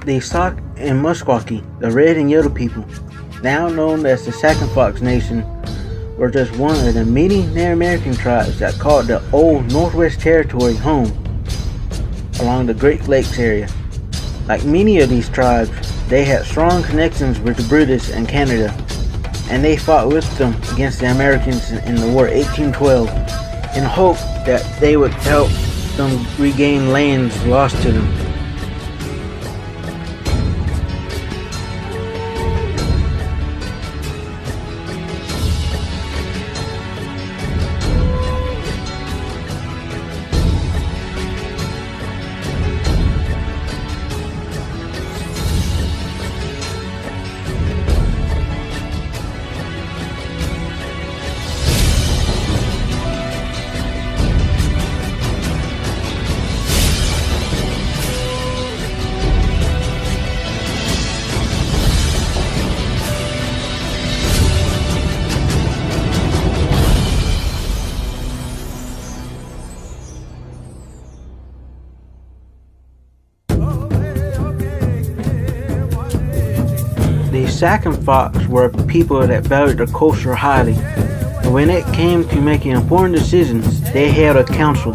The Sac and Muskwaki, the red and yellow people, now known as the Sac Fox Nation, were just one of the many Native American tribes that called the old Northwest Territory home along the Great Lakes area. Like many of these tribes, they had strong connections with the British and Canada, and they fought with them against the Americans in the War 1812 in hope that they would help them regain lands lost to them. The Sac and Fox were people that valued their culture highly, and when it came to making important decisions, they held a council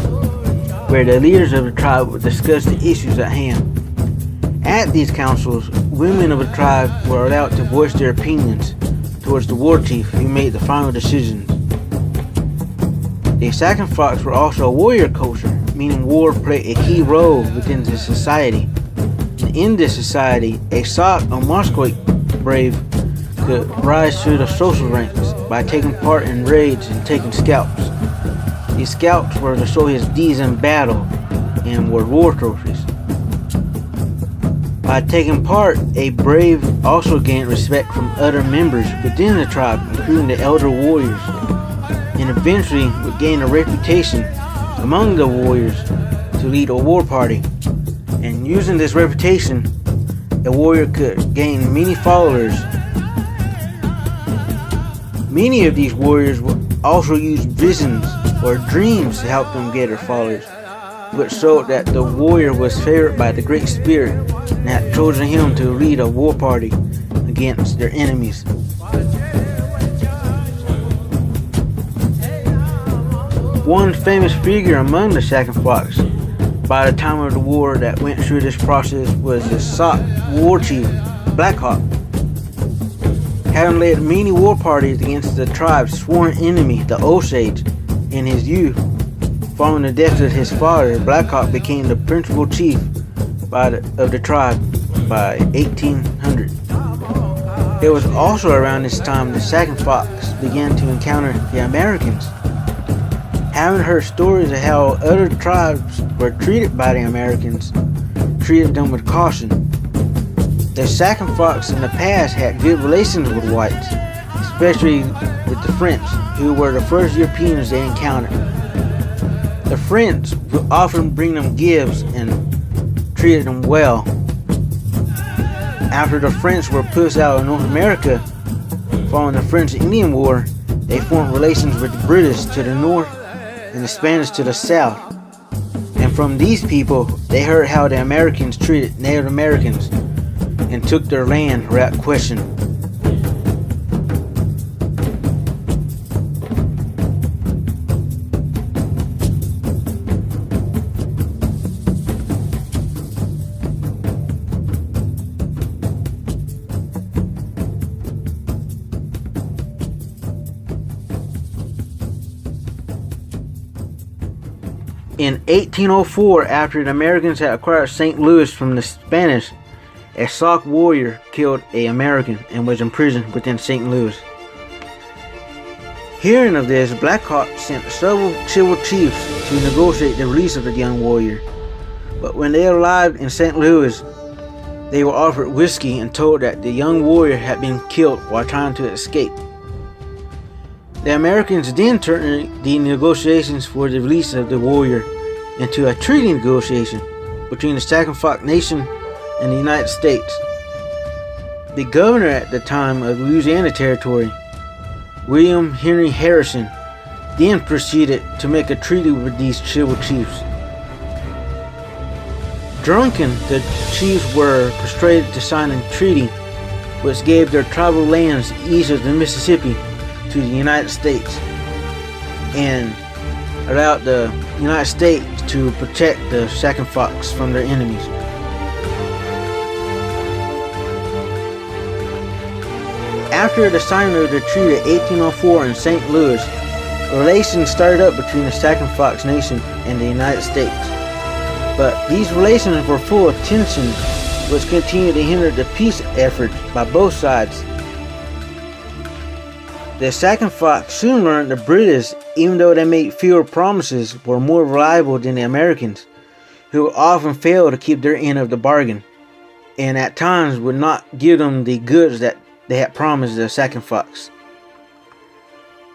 where the leaders of the tribe would discuss the issues at hand. At these councils, women of the tribe were allowed to voice their opinions towards the war chief who made the final decisions. The Sac and Fox were also a warrior culture, meaning war played a key role within the society. And in this society, a Sac or Musqueam brave could rise through the social ranks by taking part in raids and taking scalps. These scalps were to show his deeds in battle and were war trophies. By taking part, a brave also gained respect from other members within the tribe, including the elder warriors, and eventually would gain a reputation among the warriors to lead a war party. And using this reputation, a warrior could gain many followers. Many of these warriors would also use visions or dreams to help them gather followers, which showed that the warrior was favored by the Great Spirit and had chosen him to lead a war party against their enemies. One famous figure among the Sac and Fox by the time of the war that went through this process was the Sac war chief, Black Hawk. Having led many war parties against the tribe's sworn enemy, the Osage, in his youth, following the death of his father, Black Hawk became the principal chief of the tribe by 1800. It was also around this time the Sac and Fox began to encounter the Americans. Having heard stories of how other tribes were treated by the Americans, treated them with caution. The Sac and Fox in the past had good relations with whites, especially with the French, who were the first Europeans they encountered. The French would often bring them gifts and treated them well. After the French were pushed out of North America, following the French-Indian War, they formed relations with the British to the north and the Spanish to the south. And from these people, they heard how the Americans treated Native Americans and took their land without question. In 1804, after the Americans had acquired St. Louis from the Spanish, a Sac warrior killed an American and was imprisoned within St. Louis. Hearing of this, Black Hawk sent several civil chiefs to negotiate the release of the young warrior. But when they arrived in St. Louis, they were offered whiskey and told that the young warrior had been killed while trying to escape. The Americans then turned the negotiations for the release of the warrior into a treaty negotiation between the Sac and Fox Nation and the United States. The governor at the time of Louisiana Territory, William Henry Harrison, then proceeded to make a treaty with these civil chiefs. Drunken, the chiefs were persuaded to sign a treaty which gave their tribal lands east of the Mississippi to the United States and allowed the United States to protect the Sac Fox from their enemies. After the signing of the treaty of 1804 in St. Louis, relations started up between the Sac Fox Nation and the United States. But these relations were full of tension, which continued to hinder the peace effort by both sides. The Sac Fox soon learned the British, even though they made fewer promises, were more reliable than the Americans, who often failed to keep their end of the bargain, and at times would not give them the goods that they had promised the Sac Fox.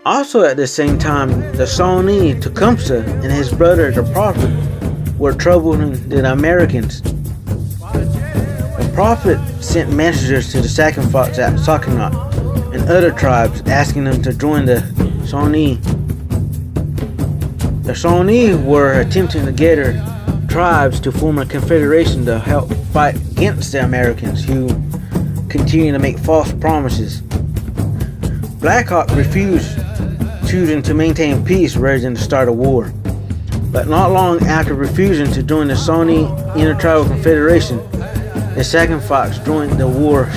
Also at the same time, the Shawnee Tecumseh and his brother the Prophet were troubling the Americans. The Prophet sent messengers to the Sac Fox at Sockinac and other tribes asking them to join the Shawnee. The Shawnee were attempting to gather tribes to form a confederation to help fight against the Americans, who continued to make false promises. Black Hawk refused, choosing to maintain peace rather than to start a war. But not long after refusing to join the Shawnee Intertribal Confederation, the Sac Fox joined the war,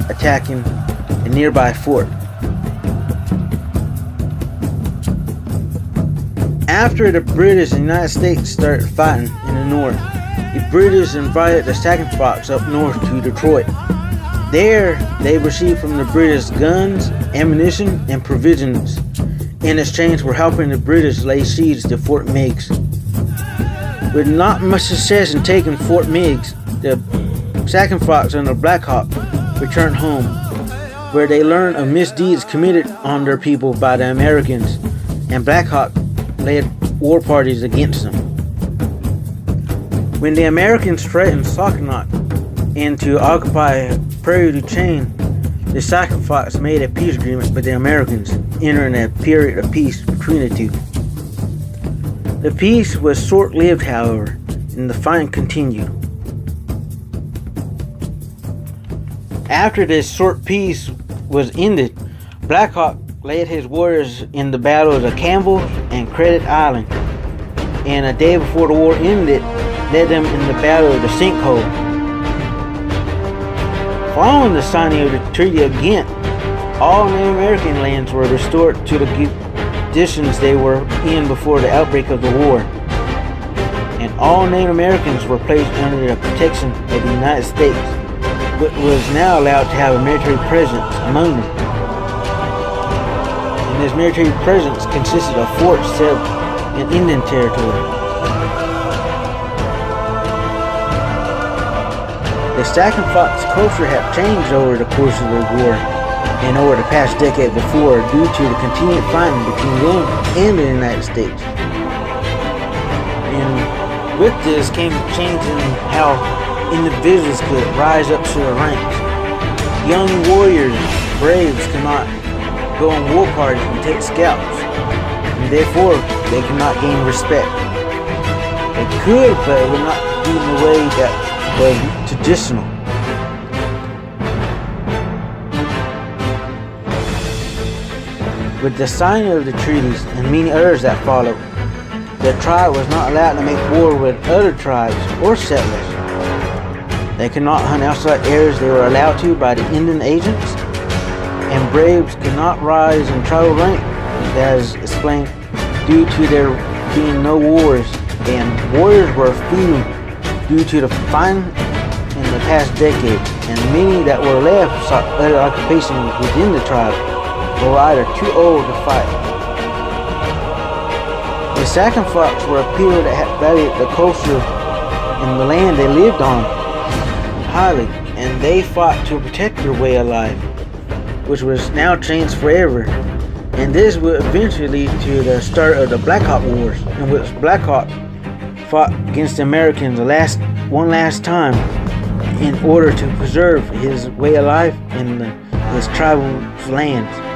attacking a nearby fort. After the British and United States started fighting in the north, the British invited the Sac Fox up north to Detroit. There, they received from the British guns, ammunition, and provisions in exchange for helping the British lay siege to Fort Meigs. With not much success in taking Fort Meigs, the Sac Fox and the Black Hawk returned home, where they learned of misdeeds committed on their people by the Americans, and Black Hawk led war parties against them. When the Americans threatened Sockinac and to occupy Prairie du Chien, the Sac Fox made a peace agreement with the Americans, entering a period of peace between the two. The peace was short-lived, however, and the fighting continued. After this short peace was ended, Black Hawk led his warriors in the battles of Campbell and Credit Island, and a day before the war ended, led them in the battle of the Sinkhole. Following the signing of the Treaty of Ghent, all Native American lands were restored to the conditions they were in before the outbreak of the war, and all Native Americans were placed under the protection of the United States, but was now allowed to have a military presence among them. And this military presence consisted of forts set in Indian territory. The Sac Fox culture had changed over the course of the war and over the past decade before due to the continued fighting between them and the United States. And with this came a change in how individuals could rise up to the ranks. Young warriors, braves, could not go on war parties and take scalps, and therefore they could not gain respect. They could, but it would not be in the way that was traditional. With the signing of the treaties and many others that followed, the tribe was not allowed to make war with other tribes or settlers. They could not hunt outside areas they were allowed to by the Indian agents, and braves could not rise in tribal rank, as explained, due to there being no wars, and warriors were few due to the fighting in the past decade, and many that were left sought other occupations within the tribe or were either too old to fight. The Sac Fox were a people that had valued the culture and the land they lived on highly, and they fought to protect their way of life, which was now changed forever. And this would eventually lead to the start of the Black Hawk Wars, in which Black Hawk fought against the Americans one last time in order to preserve his way of life and his tribal lands.